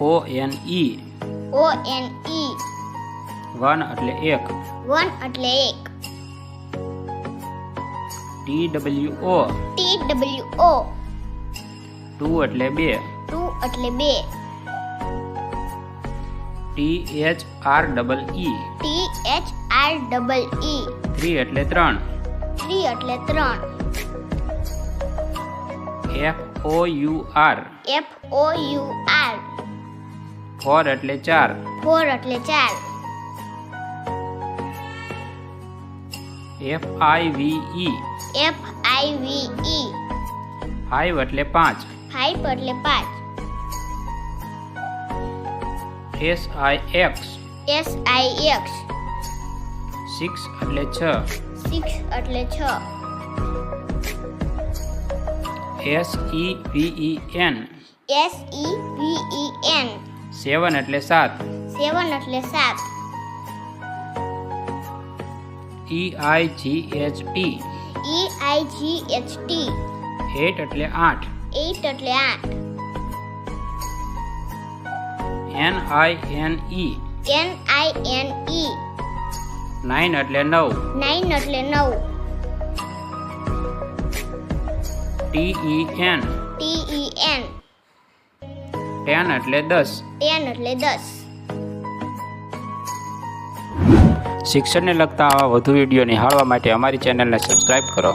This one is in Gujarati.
ONE. ONE. 1 એટલે 1. 1 એટલે 1. TWO. TWO. 2 એટલે 2. 2 એટલે 2. THREE. THREE. 3 એટલે 3. 3 એટલે 3. FOUR. FOUR. 4 એટલે 4. 4 એટલે 4. FIVE. FIVE. 5 એટલે 5. 5 એટલે 5. SIX. SIX. 6 એટલે 6. 6 એટલે 6. SEVEN. SEVEN. 7 એટલે 7. 7 એટલે 7. EIGHT. EIGHT. 8 એટલે 8. 8 એટલે 8. NINE. NINE. 9 એટલે 9. 9 એટલે 9. TEN. TEN. 10 એટલે 10. 10 એટલે 10. શિક્ષણને લગતા આવા વધુ વિડીયો નિહાળવા માટે અમારી ચેનલને સબસ્ક્રાઇબ કરો.